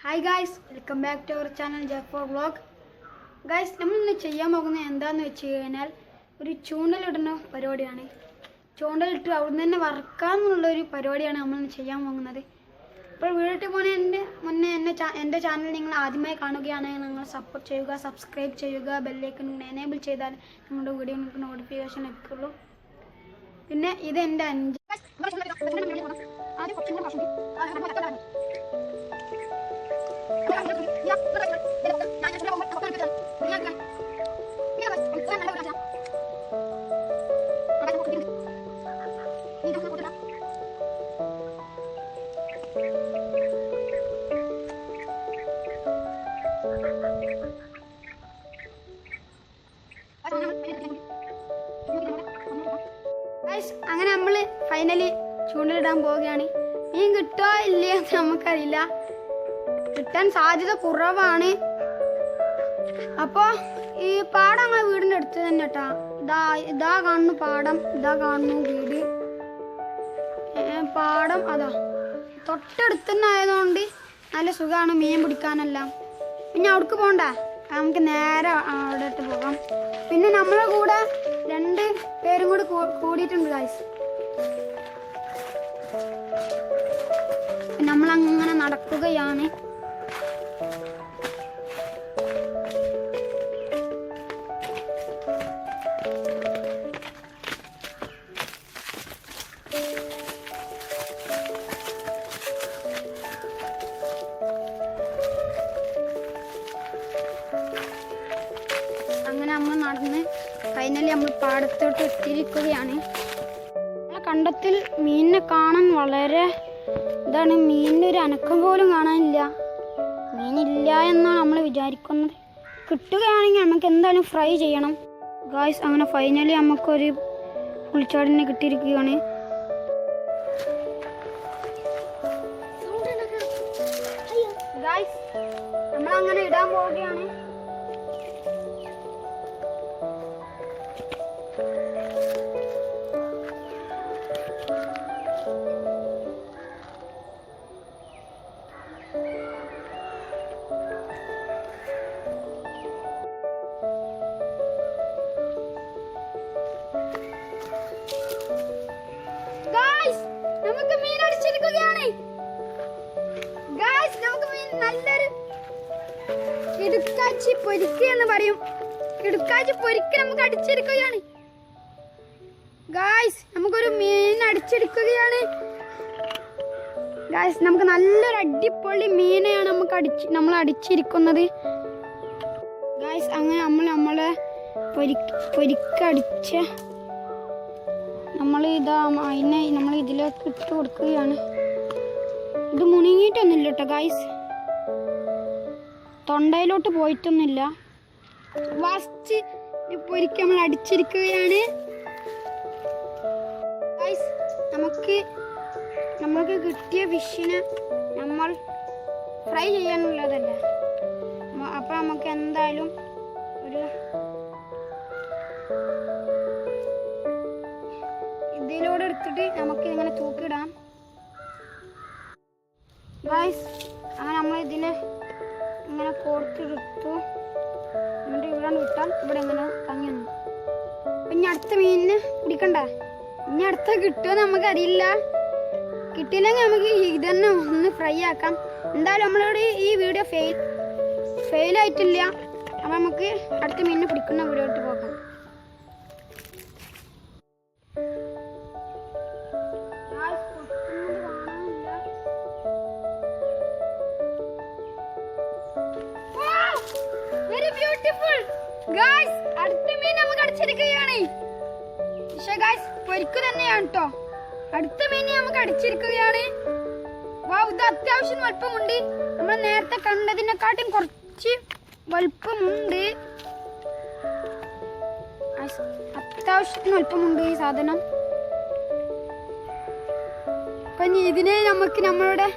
Hi guys, welcome back to our channel ജഫോർ vlog. Guys, നമ്മൾ ഇന്ന് ചെയ്യാൻ പോകുന്നത് എന്താണെന്ന് വെച്ച് കഴിഞ്ഞാൽ ഒരു ചൂണ്ടലിടുന്ന പരിപാടിയാണ്. ചൂണ്ടലിട്ട് അവിടുന്ന് തന്നെ വറക്കാമെന്നുള്ളൊരു പരിപാടിയാണ് നമ്മൾ ചെയ്യാൻ പോകുന്നത്. ഇപ്പോൾ വീട്ടിൽ പോകുന്നതിൻ്റെ മുന്നേ എൻ്റെ ചാനൽ നിങ്ങൾ ആദ്യമായി കാണുകയാണെങ്കിൽ നിങ്ങൾ സപ്പോർട്ട് ചെയ്യുക, സബ്സ്ക്രൈബ് ചെയ്യുക, ബെല്ലൈക്കൺ എനേബിൾ ചെയ്താൽ നമ്മുടെ വീഡിയോ നിങ്ങൾക്ക് നോട്ടിഫിക്കേഷൻ ലഭിക്കുള്ളൂ. പിന്നെ ഇത് എൻ്റെ അങ്ങനെ നമ്മൾ ഫൈനലി ചൂണ്ടലിടാൻ പോവുകയാണ്. മീൻ കിട്ടോ ഇല്ലയോ എന്ന് നമുക്കറിയില്ല, കിട്ടാൻ സാധ്യത കുറവാണ്. അപ്പോൾ ഈ പാടം ഞങ്ങളെ വീടിൻ്റെ അടുത്ത് തന്നെ കേട്ടോ. ഇതാ കാണുന്നു പാടം, ഇതാ കാണുന്നു വീട്. പാടം അതാ തൊട്ടടുത്ത് തന്നെ ആയതുകൊണ്ട് നല്ല സുഖമാണ് മീൻ പിടിക്കാനെല്ലാം. പിന്നെ അവിടേക്ക് പോകണ്ട, നമുക്ക് നേരെ അവിടേട്ട് പോകാം. പിന്നെ നമ്മളെ കൂടെ 2 പേരും കൂടി കൂടിയിട്ടുണ്ട് ഗൈസ്. നമ്മളങ്ങനെ നടക്കുകയാണ്. അങ്ങനെ നമ്മൾ നടന്ന് ഫൈനലി നമ്മൾ പാടത്തോട്ട് എത്തിയിരിക്കുകയാണ്. നമ്മളെ കണ്ടത്തിൽ മീനിനെ കാണാൻ വളരെ ഇതാണ്. മീനിൻ്റെ ഒരു അനക്കം പോലും കാണാനില്ല. മീനില്ല എന്നാണ് നമ്മൾ വിചാരിക്കുന്നത്. കിട്ടുകയാണെങ്കിൽ നമുക്ക് എന്തായാലും ഫ്രൈ ചെയ്യണം ഗായ്സ്. അങ്ങനെ ഫൈനലി നമുക്കൊരു പുളിച്ചാടിനെ കിട്ടിയിരിക്കുകയാണ്. ഗായ്സ്, നമ്മളങ്ങനെ ഇടാൻ പോവുകയാണ്. നമുക്ക് മീൻ അടിച്ചിരിക്കുകയാണ് ഗായ്സ്. നമുക്ക് മീൻ നല്ലൊരു കിടുക്കാച്ചി പൊരിക്ക എന്ന് പറയും. കിടുക്കാച്ചി പൊരിക്ക നമുക്ക് അടിച്ചിരിക്കുകയാണ് ഗായ്സ്. നമുക്കൊരു മീൻ അടിച്ചെടുക്കുകയാണ് ഗായ്സ്. നമുക്ക് നല്ലൊരു അടിപൊളി മീനെയാണ് നമ്മൾ അടിച്ചിരിക്കുന്നത് ഗായ്സ്. അങ്ങനെ നമ്മളെ പൊരിക്കടിച്ച അതിനെ നമ്മൾ ഇതിലേക്ക് ഇട്ട് കൊടുക്കുകയാണ്. ഇത് മുണങ്ങിയിട്ടൊന്നുമില്ല കേട്ടോ ഗായ്സ്, തൊണ്ടയിലോട്ട് പോയിട്ടൊന്നുമില്ല. ഫസ്റ്റ് പൊരിക്ക നമ്മൾ അടിച്ചിരിക്കുകയാണ് ഗായ്സ്. നമുക്ക് കിട്ടിയ ഫിഷിനെ നമ്മൾ ഫ്രൈ ചെയ്യാനുള്ളതല്ല. അപ്പം നമുക്ക് എന്തായാലും ഒരു ഇതിലൂടെ എടുത്തിട്ട് നമുക്ക് ഇങ്ങനെ തൂക്കിയിടാം ഗായ്സ്. അങ്ങനെ നമ്മൾ ഇതിനെ ഇങ്ങനെ കോർത്തെടുത്തു. എന്നിട്ട് ഇവിടെ വിട്ടാൽ ഇവിടെ ഇങ്ങനെ തങ്ങി വന്നു. പിന്നെ അടുത്ത മീനിന് പിടിക്കണ്ട. ഇനി അടുത്ത കിട്ടുമോ നമുക്കറിയില്ല. കിട്ടിയില്ലെങ്കിൽ നമുക്ക് ഇതന്നെ ഒന്ന് ഫ്രൈ ആക്കാം. എന്തായാലും നമ്മളോട് ഈ വീഡിയോ ഫെയിലായിട്ടില്ല. അപ്പം നമുക്ക് അടുത്ത മീനിനെ പിടിക്കുന്ന വീഡിയോ ഇട്ട് പോകാം. ഗായ്സ്, അടുത്ത മീൻ നമുക്ക് അടിച്ചിരിക്കുകയാണ്. പക്ഷേ ഗായ്സ്, പൊരിക്കു തന്നെയാണ് കേട്ടോ. അടുത്ത മീൻ നമുക്ക് അടിച്ചിരിക്കുകയാണ്. ഇത് അത്യാവശ്യം വലുപ്പമുണ്ട്. നമ്മൾ നേരത്തെ കണ്ടതിനെക്കാട്ടും കുറച്ച് വലുപ്പമുണ്ട്. അത്യാവശ്യത്തിന് വലുപ്പമുണ്ട് ഈ സാധനം. അപ്പൊ ഇതിനെ നമുക്ക് നമ്മളുടെ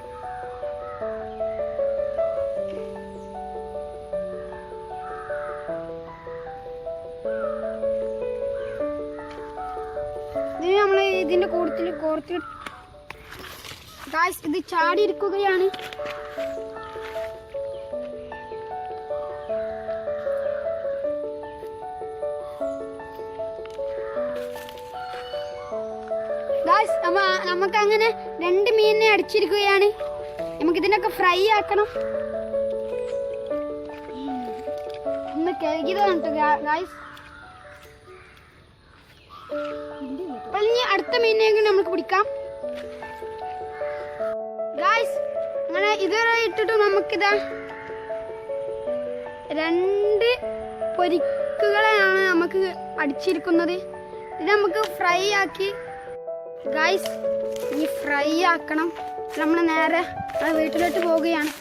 ഇതിന്റെ കൂട്ടത്തിൽ കോർത്തി ഗായ്സ്, ഇത് ചാടി ഇരിക്കുകയാണ്. ഗായ്സ് നമുക്ക് അങ്ങനെ 2 മീനിനെ അടിച്ചിരിക്കുകയാണ്. നമുക്ക് ഇതിനൊക്കെ ഫ്രൈ ആക്കണം. ഒന്ന് കഴുകിയതാണ് ഗായ്സ്. ഇനി അടുത്ത മീനിനെ നമുക്ക് പിടിക്കാം ഗായ്സ്. അങ്ങനെ ഇതുവരെ ഇട്ടിട്ട് നമുക്കിതാ 2 പൊരിക്കുകളാണ് നമുക്ക് അടിച്ചിരിക്കുന്നത്. ഇത് നമുക്ക് ഫ്രൈ ആക്കി ഗായ്സ്. ഈ ഫ്രൈ ആക്കണം. നമ്മൾ നേരെ വീട്ടിലോട്ട് പോവുകയാണ്.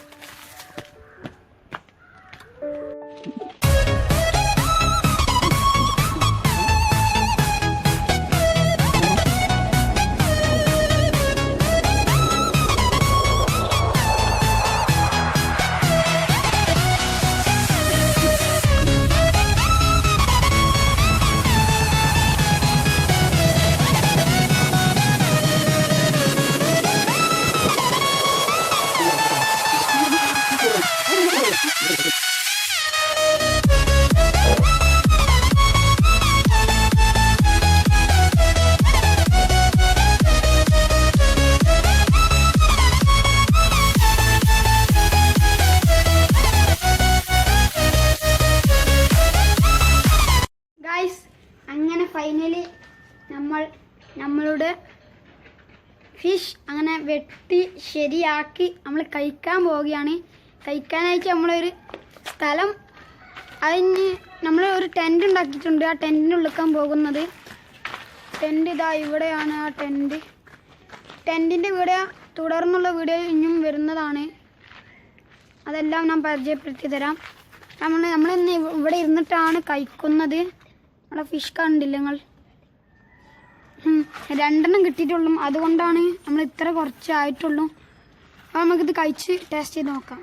അങ്ങനെ ഫൈനലി നമ്മളുടെ ഫിഷ് അങ്ങനെ വെട്ടി ശരിയാക്കി നമ്മൾ കഴിക്കാൻ പോവുകയാണ്. കഴിക്കാനായിട്ട് നമ്മളൊരു സ്ഥലം അതിന് നമ്മൾ ഒരു ടെൻറ്റ് ഉണ്ടാക്കിയിട്ടുണ്ട്. ആ ടെൻറ്റിന് ഉള്ളിക്കാൻ പോകുന്നത്. ടെൻറ്റ് ഇതാ ഇവിടെയാണ്. ആ ടെൻറ്റിൻ്റെ വീഡിയോ തുടർന്നുള്ള വീഡിയോ ഇനിയും വരുന്നതാണ്. അതെല്ലാം ഞാൻ പരിചയപ്പെടുത്തി തരാം. നമ്മളിന്ന് ഇവിടെ ഇരുന്നിട്ടാണ് കഴിക്കുന്നത്. നമ്മുടെ ഫിഷ് കണ്ടില്ല നിങ്ങൾ, 2 കിട്ടിയിട്ടുള്ളൂ. അതുകൊണ്ടാണ് നമ്മൾ ഇത്ര കുറച്ചായിട്ടുള്ളൂ. അപ്പോൾ നമുക്കിത് കഴിച്ച് ടേസ്റ്റ് ചെയ്ത് നോക്കാം.